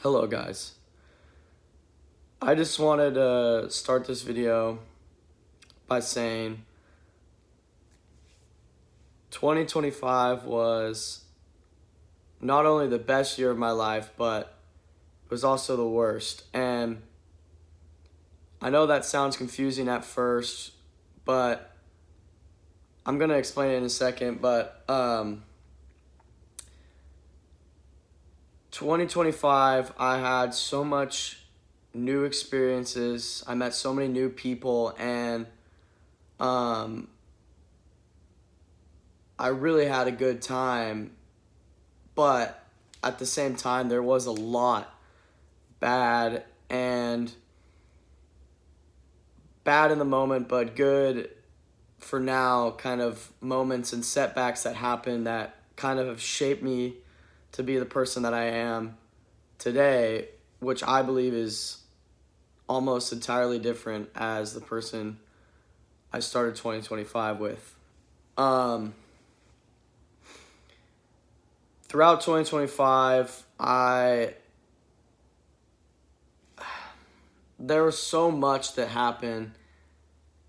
Hello guys. I just wanted to start this video by saying 2025 was not only the best year of my life, but it was also the worst. And I know that sounds confusing at first, but I'm going to explain it in a second. But 2025, I had so much new experiences. I met so many new people, and um, I really had a good time, but at the same time, there was a lot bad and bad in the moment, but good for now kind of moments and setbacks that happened that kind of have shaped me to be the person that I am today, which I believe is almost entirely different as the person I started 2025 with. Throughout 2025, there was so much that happened,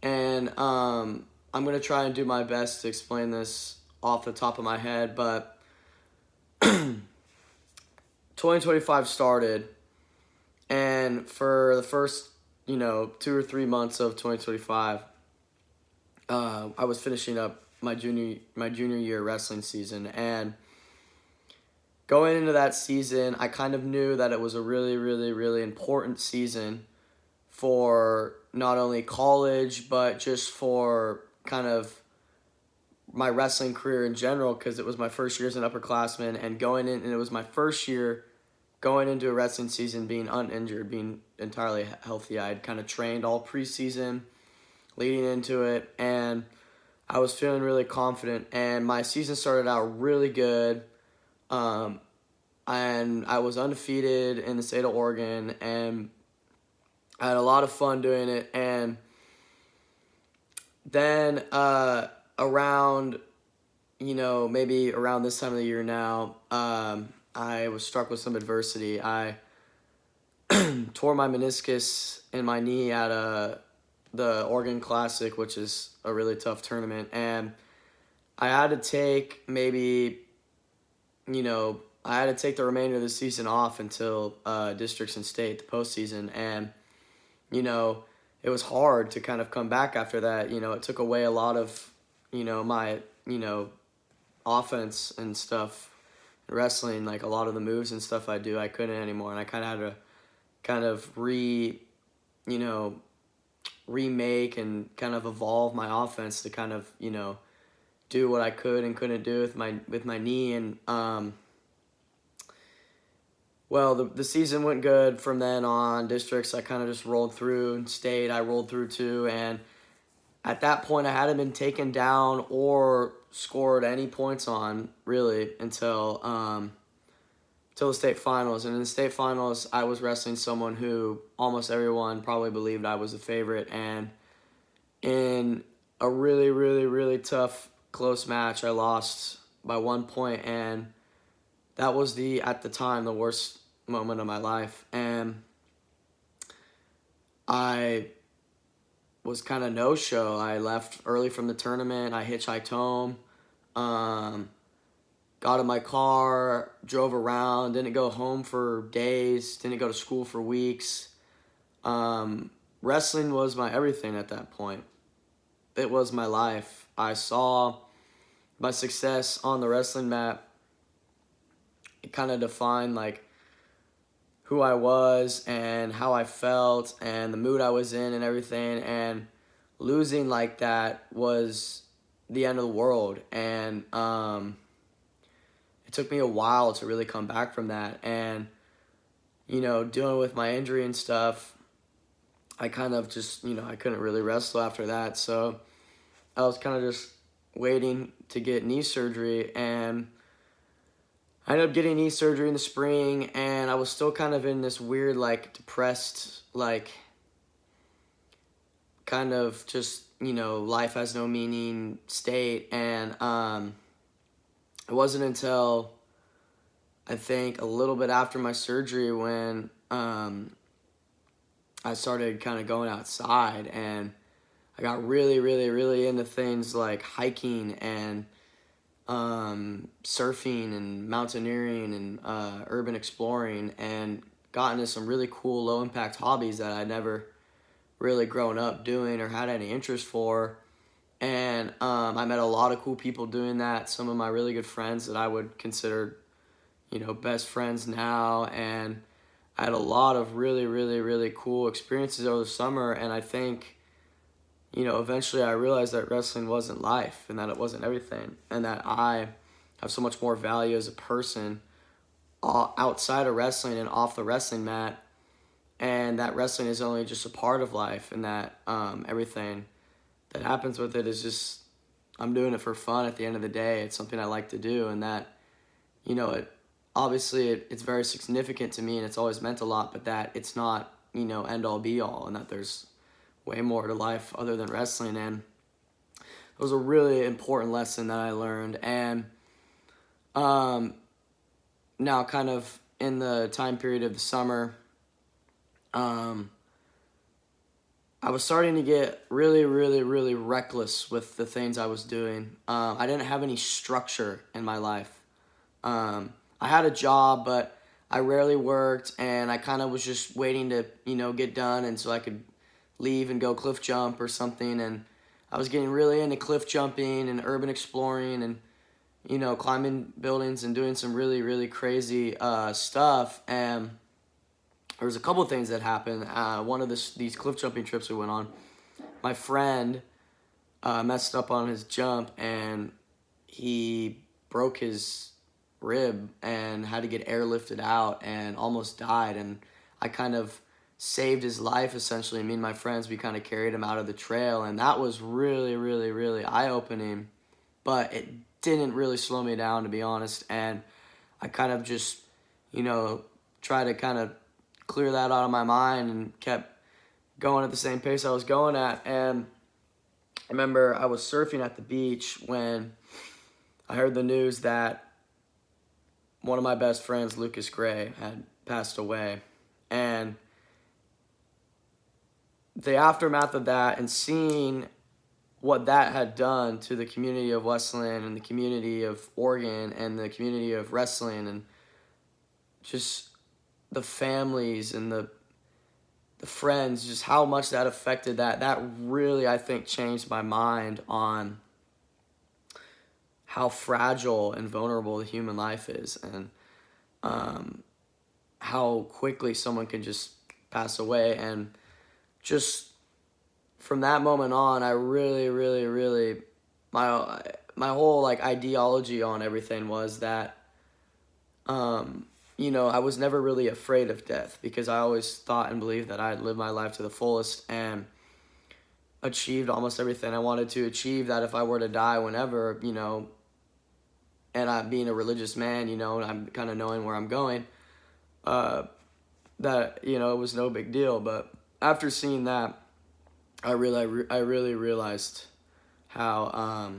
and I'm gonna try and do my best to explain this off the top of my head. But 2025 started, and for the first 2 or 3 months of 2025, I was finishing up my junior year wrestling season, and going into that season, I kind of knew that it was a really, really, really important season for not only college, but just for kind of my wrestling career in general, because it was my first year as an upperclassman, and it was my first year going into a wrestling season being uninjured, being entirely healthy. I had kind of trained all preseason leading into it, and I was feeling really confident, and my season started out really good. And I was undefeated in the state of Oregon, and I had a lot of fun doing it. And then around, maybe around this time of the year now, I was struck with some adversity. I tore my meniscus in my knee at the Oregon Classic, which is a really tough tournament, and I had to take I had to take the remainder of the season off until districts and state, the postseason, and it was hard to kind of come back after that. It took away a lot of my offense and stuff. Wrestling, like a lot of the moves and stuff I do, I couldn't anymore, and I kind of had to kind of remake and kind of evolve my offense to kind of do what I could and couldn't do with my knee. And well, the season went good from then on. Districts, I kind of just rolled through, and state I rolled through too. And at that point, I hadn't been taken down or scored any points on really until the state finals. And in the state finals, I was wrestling someone who almost everyone probably believed I was the favorite. And in a really, really, really tough, close match, I lost by 1 point, and that was at the time, the worst moment of my life. And I was kind of no-show. I left early from the tournament. I hitchhiked home, got in my car, drove around, didn't go home for days, didn't go to school for weeks. Wrestling was my everything at that point. It was my life. I saw my success on the wrestling mat. It kind of defined like who I was and how I felt and the mood I was in and everything. And losing like that was the end of the world. And it took me a while to really come back from that. And dealing with my injury and stuff, I kind of just I couldn't really wrestle after that. So I was kind of just waiting to get knee surgery, and I ended up getting knee surgery in the spring, and I was still kind of in this weird, like, depressed, like, kind of just, life has no meaning state. And it wasn't until I think a little bit after my surgery when I started kind of going outside, and I got really, really, really into things like hiking and surfing and mountaineering and urban exploring, and got into some really cool low impact hobbies that I'd never really grown up doing or had any interest for. And I met a lot of cool people doing that. Some of my really good friends that I would consider, best friends now. And I had a lot of really, really, really cool experiences over the summer. And I think, eventually I realized that wrestling wasn't life and that it wasn't everything. And that I have so much more value as a person outside of wrestling and off the wrestling mat. And that wrestling is only just a part of life, and that everything that happens with it is just, I'm doing it for fun at the end of the day. It's something I like to do, and that, it's very significant to me, and it's always meant a lot, but that it's not, end all be all, and that there's way more to life other than wrestling. And it was a really important lesson that I learned. And now kind of in the time period of the summer, I was starting to get really, really, really reckless with the things I was doing. I didn't have any structure in my life. I had a job, but I rarely worked, and I kind of was just waiting to, get done, and so I could leave and go cliff jump or something. And I was getting really into cliff jumping and urban exploring and, climbing buildings and doing some really, really crazy stuff. And there was a couple of things that happened. One of these cliff jumping trips we went on, my friend messed up on his jump, and he broke his rib and had to get airlifted out and almost died. And I kind of saved his life, essentially. Me and my friends, we kind of carried him out of the trail, and that was really, really, really eye-opening. But it didn't really slow me down, to be honest. And I kind of just, try to kind of clear that out of my mind and kept going at the same pace I was going at. And I remember I was surfing at the beach when I heard the news that one of my best friends, Lucas Gray, had passed away. And the aftermath of that, and seeing what that had done to the community of Westland and the community of Oregon and the community of wrestling, and just the families and the friends, just how much that affected that really, I think, changed my mind on how fragile and vulnerable the human life is, and how quickly someone can just pass away. And just from that moment on, I really, really, really, my whole ideology on everything was that I was never really afraid of death, because I always thought and believed that I'd lived my life to the fullest and achieved almost everything I wanted to achieve, that if I were to die whenever, and I'm being a religious man, and I'm kind of knowing where I'm going, that, it was no big deal. But after seeing that, I really realized how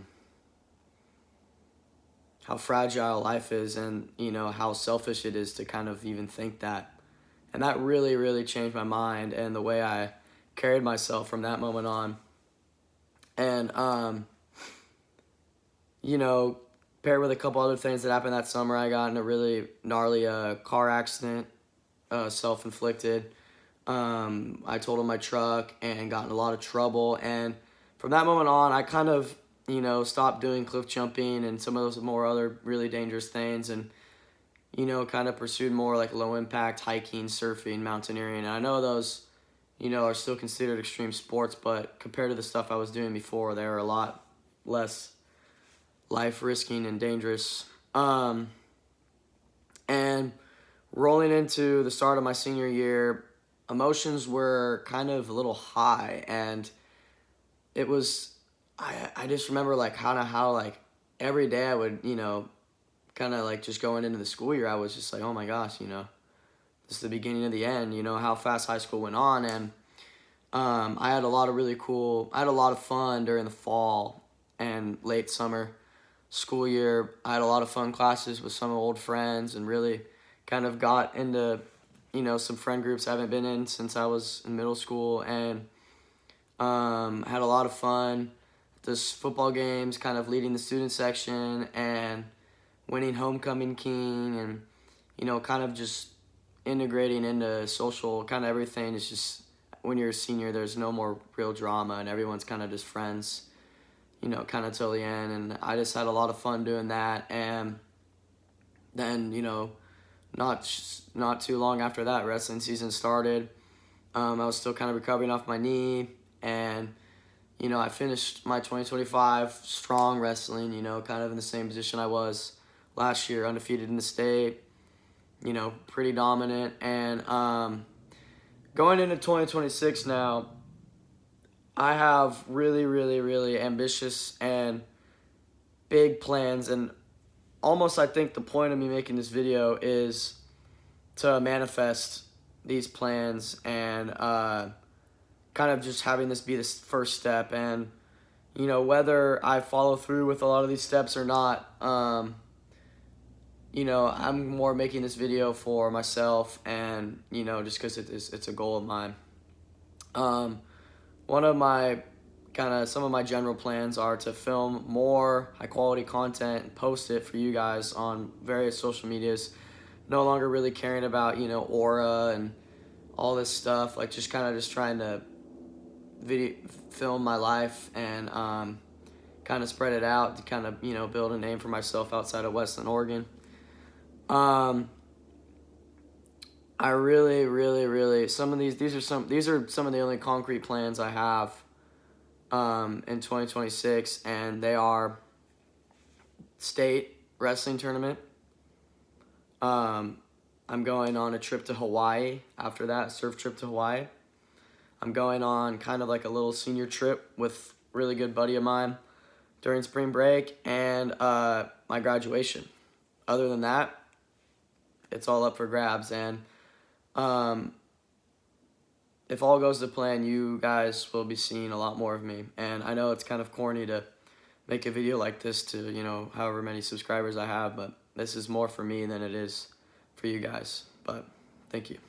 fragile life is, and how selfish it is to kind of even think that. And that really, really changed my mind and the way I carried myself from that moment on. And paired with a couple other things that happened that summer, I got in a really gnarly car accident, self-inflicted. I totaled my truck and got in a lot of trouble. And from that moment on, I kind of stopped doing cliff jumping and some of those more other really dangerous things, and, kind of pursued more like low impact hiking, surfing, mountaineering. And I know those, are still considered extreme sports, but compared to the stuff I was doing before, they were a lot less life risking and dangerous. And rolling into the start of my senior year, emotions were kind of a little high, and it was, I just remember how every day I would, kind of just going into the school year, I was just like, oh my gosh, this is the beginning of the end, how fast high school went on. And I had a lot of fun during the fall and late summer school year, I had a lot of fun classes with some old friends and really kind of got into, some friend groups I haven't been in since I was in middle school, and had a lot of fun. This football games, kind of leading the student section and winning homecoming king, and kind of just integrating into social kind of everything. It's just when you're a senior, there's no more real drama, and everyone's kind of just friends, kind of till the end. And I just had a lot of fun doing that. And then, not too long after that, wrestling season started. I was still kind of recovering off my knee, and I finished my 2025 strong wrestling, kind of in the same position I was last year, undefeated in the state, pretty dominant. And going into 2026 now, I have really, really, really ambitious and big plans. And almost, I think the point of me making this video is to manifest these plans and kind of just having this be the first step. And whether I follow through with a lot of these steps or not, I'm more making this video for myself, and just because it's a goal of mine. One of my some of my general plans are to film more high quality content and post it for you guys on various social medias. No longer really caring about aura and all this stuff, like just trying to film my life and kind of spread it out to kind of build a name for myself outside of Westland, Oregon. I really, really, really, these are some of the only concrete plans I have in 2026, and they are state wrestling tournament. I'm going on a trip to Hawaii after that, surf trip to Hawaii. I'm going on kind of like a little senior trip with a really good buddy of mine during spring break, and my graduation. Other than that, it's all up for grabs. And if all goes to plan, you guys will be seeing a lot more of me. And I know it's kind of corny to make a video like this to, however many subscribers I have, but this is more for me than it is for you guys. But thank you.